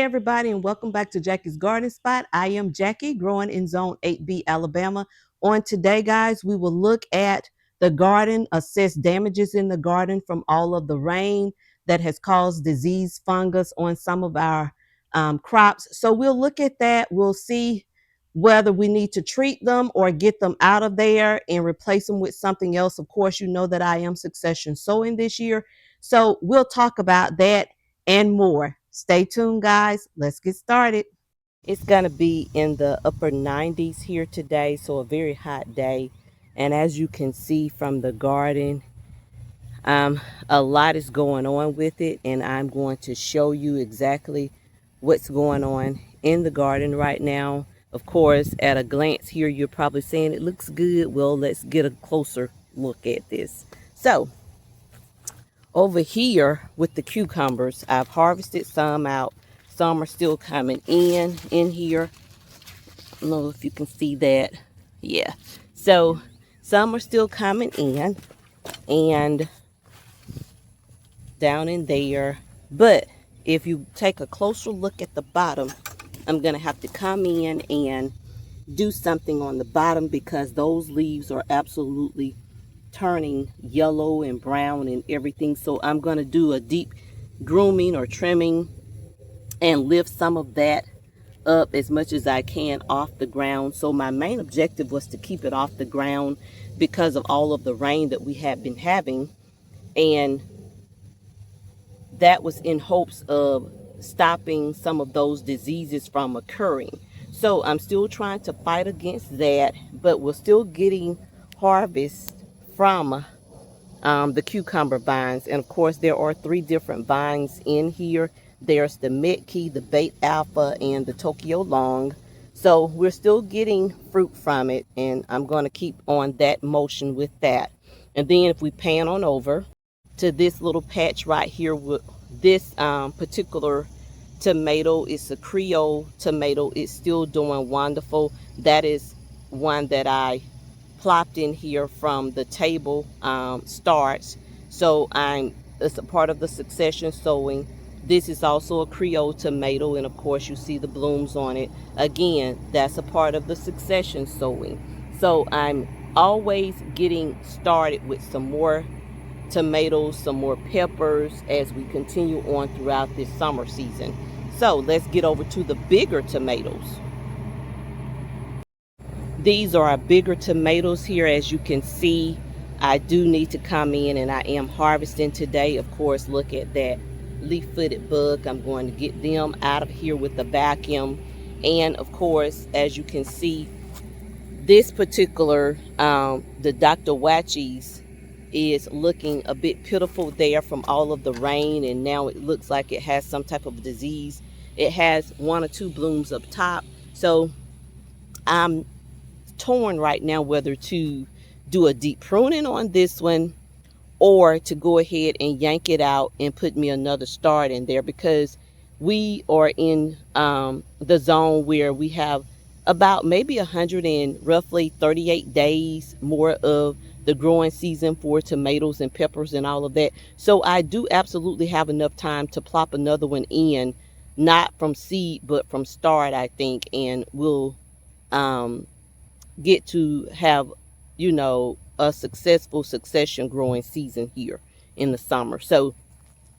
everybody, and welcome back to Jackie's Garden Spot. I am Jackie, growing in Zone 8B, Alabama. On today, guys, we will look at the garden, assess damages in the garden from all of the rain that has caused disease, fungus on some of our crops. So we'll look at that. We'll see whether we need to treat them or get them out of there and replace them with something else. Of course, you know that I am succession sowing this year. So we'll talk about that and more. Stay tuned, guys. Let's get started. It's going to be in the upper 90s here today, so a very hot day. And as you can see from the garden, a lot is going on with it, and I'm going to show you exactly what's going on in the garden right now. Of course, at a glance here, you're probably saying it looks good. Well, let's get a closer look at this. So, over here with the cucumbers, I've harvested some out. Some are still coming in here. I don't know if you can see that. Yeah. So some are still coming in and down in there. But if you take a closer look at the bottom, I'm going to have to come in and do something on the bottom because those leaves are absolutely turning yellow and brown and everything. So I'm going to do a deep grooming or trimming and lift some of that up as much as I can off the ground. So my main objective was to keep it off the ground because of all of the rain that we have been having, and that was in hopes of stopping some of those diseases from occurring. So I'm still trying to fight against that, but we're still getting harvest from the cucumber vines. And of course, there are 3 different vines in here. There's the Midkey, the Bait Alpha, and the Tokyo Long. So we're still getting fruit from it, and I'm going to keep on that motion with that. And then if we pan on over to this little patch right here, with this particular tomato, it's a Creole tomato. It's still doing wonderful. That is one that I plopped in here from the table starts. So it's a part of the succession sowing. This is also a Creole tomato, and of course you see the blooms on it. Again, that's a part of the succession sowing. So I'm always getting started with some more tomatoes, some more peppers as we continue on throughout this summer season. So let's get over to the bigger tomatoes. These are our bigger tomatoes here. As you can see, I do need to come in, and I am harvesting today. Of course, look at that leaf-footed bug. I'm going to get them out of here with the vacuum. And of course, as you can see, this particular the Dr. Jacquie's is looking a bit pitiful there from all of the rain, and now it looks like it has some type of disease. It has 1 or 2 blooms up top. So I'm torn right now whether to do a deep pruning on this one or to go ahead and yank it out and put me another start in there, because we are in the zone where we have about maybe 100 and roughly 38 days more of the growing season for tomatoes and peppers and all of that. So I do absolutely have enough time to plop another one in, not from seed but from start, I think, and we'll get to have, you know, a successful succession growing season here in the summer. So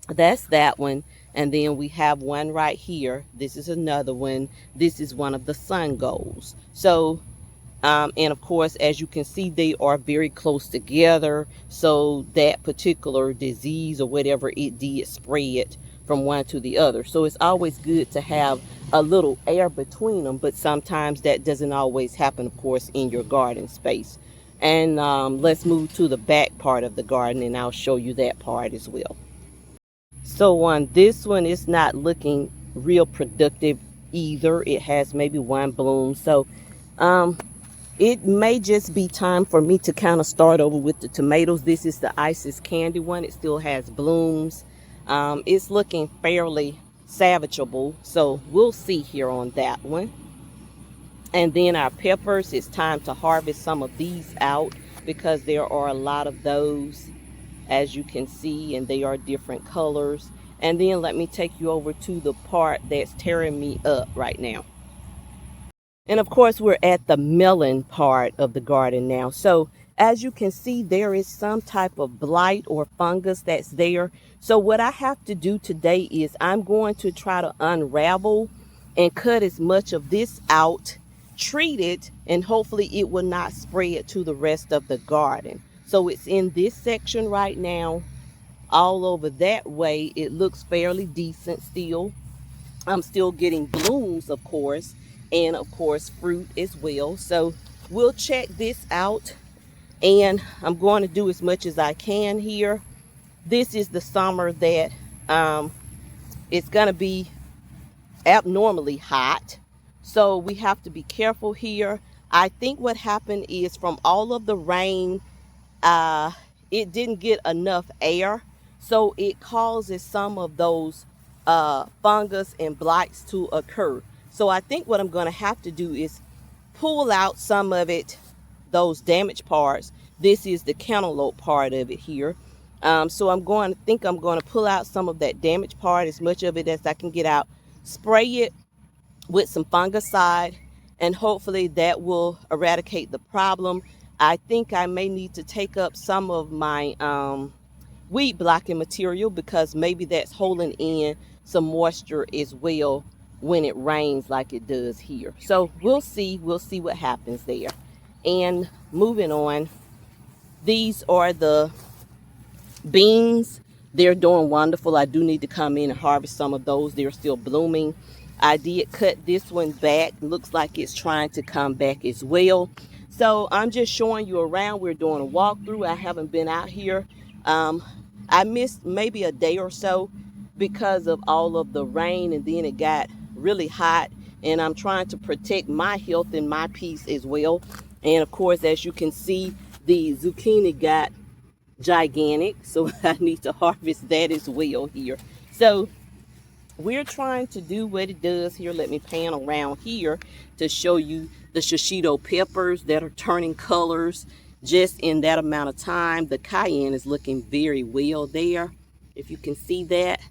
that's that one. And then we have one right here. This is another one. This is one of the sun goals. So and of course, as you can see, they are very close together, so that particular disease or whatever it did spread from one to the other. So it's always good to have a little air between them, but sometimes that doesn't always happen, of course, in your garden space. And let's move to the back part of the garden, and I'll show you that part as well. So on this one, it's not looking real productive either. It has maybe 1 bloom. So it may just be time for me to kind of start over with the tomatoes. This is the Isis Candy one. It still has blooms. It's looking fairly salvageable, so we'll see here on that one. And then our peppers, it's time to harvest some of these out because there are a lot of those, as you can see, and they are different colors. and then let me take you over to the part that's tearing me up right now. And of course, we're at the melon part of the garden now. So as you can see, there is some type of blight or fungus that's there. So what I have to do today is I'm going to try to unravel and cut as much of this out, treat it, and hopefully it will not spread to the rest of the garden. So it's in this section right now. All over that way, it looks fairly decent still. I'm still getting blooms, of course, and of course fruit as well. So we'll check this out, and I'm going to do as much as I can here. This is the summer that it's going to be abnormally hot, so we have to be careful here. I think what happened is from all of the rain, it didn't get enough air, so it causes some of those fungus and blights to occur. So I think what I'm going to have to do is pull out some of it, those damaged parts. This is the cantaloupe part of it here. So I'm going to pull out some of that damaged part, as much of it as I can get out, spray it with some fungicide, and hopefully that will eradicate the problem. I think I may need to take up some of my weed blocking material, because maybe that's holding in some moisture as well when it rains like it does here. So we'll see what happens there. And moving on, these are the beans. They're doing wonderful. I do need to come in and harvest some of those. They're still blooming. I did cut this one back. Looks like it's trying to come back as well. So I'm just showing you around. We're doing a walkthrough. I haven't been out here. I missed maybe a day or so because of all of the rain, and then it got really hot, and I'm trying to protect my health and my peace as well. And of course, as you can see, the zucchini got gigantic, so I need to harvest that as well here. So we're trying to do what it does here. Let me pan around here to show you the shishito peppers that are turning colors just in that amount of time. The cayenne is looking very well there, if you can see that.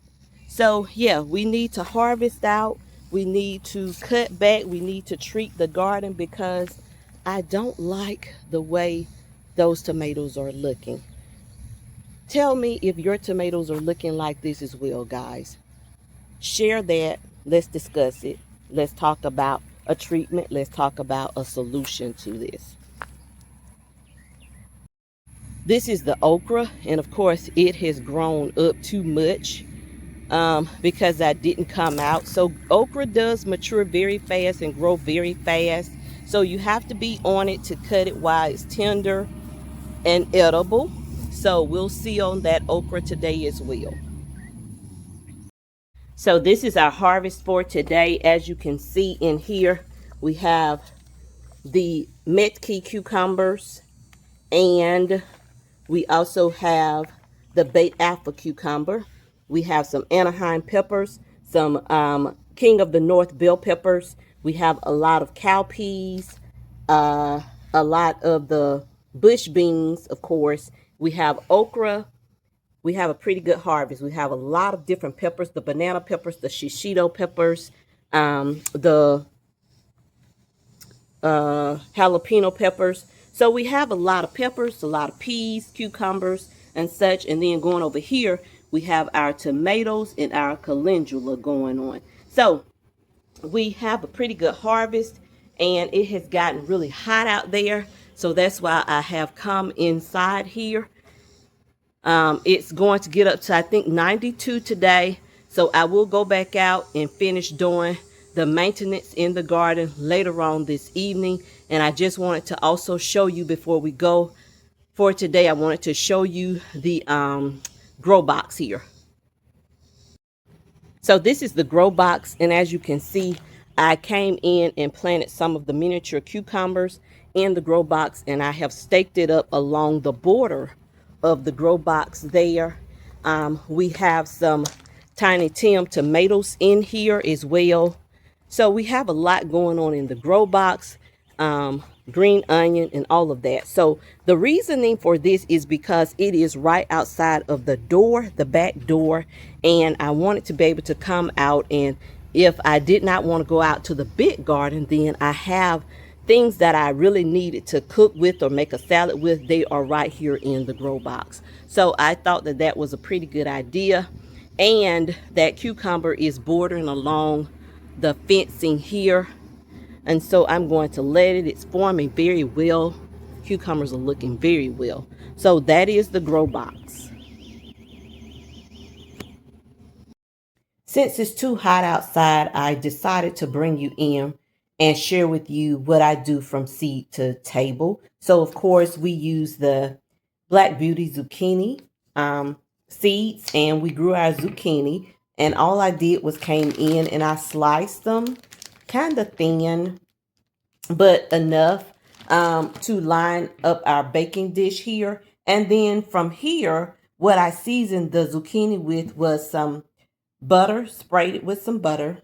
So yeah, we need to harvest out. We need to cut back. We need to treat the garden, because I don't like the way those tomatoes are looking. Tell me if your tomatoes are looking like this as well, guys. Share that. Let's discuss it. Let's talk about a treatment. Let's talk about a solution to this. This is the okra, and of course it has grown up too much because I didn't come out. So okra does mature very fast and grow very fast, so you have to be on it to cut it while it's tender and edible. So we'll see on that okra today as well. So this is our harvest for today. As you can see in here, we have the Jacquie cucumbers, and we also have the Bait Alpha cucumber. We have some Anaheim peppers, some King of the North bell peppers. We have a lot of cowpeas, a lot of the bush beans, of course. We have okra. We have a pretty good harvest. We have a lot of different peppers, the banana peppers, the shishito peppers, the jalapeno peppers. So we have a lot of peppers, a lot of peas, cucumbers, and such. And then going over here, we have our tomatoes and our calendula going on. So we have a pretty good harvest, and it has gotten really hot out there. So that's why I have come inside here. It's going to get up to, I think, 92 today. So I will go back out and finish doing the maintenance in the garden later on this evening. And I just wanted to also show you, before we go for today, I wanted to show you the grow box here. So this is the grow box, and as you can see, I came in and planted some of the miniature cucumbers in the grow box, and I have staked it up along the border of the grow box there. We have some Tiny Tim tomatoes in here as well. So we have a lot going on in the grow box. green onion, and all of that. So the reasoning for this is because it is right outside of the door, the back door, and I wanted to be able to come out, and if I did not want to go out to the big garden, then I have things that I really needed to cook with or make a salad with. They are right here in the grow box. So I thought that that was a pretty good idea. And that cucumber is bordering along the fencing here, and so I'm going to let it. It's forming very well. Cucumbers are looking very well. So that is the grow box. Since it's too hot outside, I decided to bring you in and share with you what I do from seed to table. So of course we use the Black Beauty zucchini seeds, and we grew our zucchini, and all I did was came in and I sliced them kind of thin, but enough to line up our baking dish here. And then from here, what I seasoned the zucchini with was some butter, sprayed it with some butter,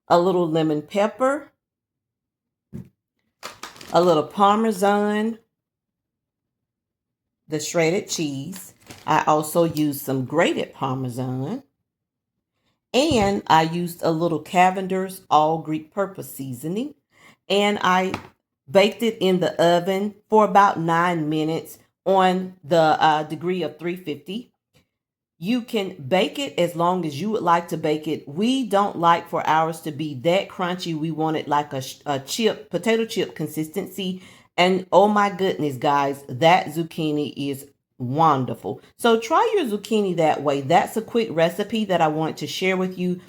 a little lemon pepper, a little Parmesan, the shredded cheese. I also used some grated Parmesan, and I used a little Cavender's all Greek purpose seasoning, and I baked it in the oven for about 9 minutes on the degree of 350. You can bake it as long as you would like to bake it. We don't like for ours to be that crunchy. We want it like a chip, potato chip consistency. And oh my goodness, guys, that zucchini is wonderful. So try your zucchini that way. That's a quick recipe that I wanted to share with you.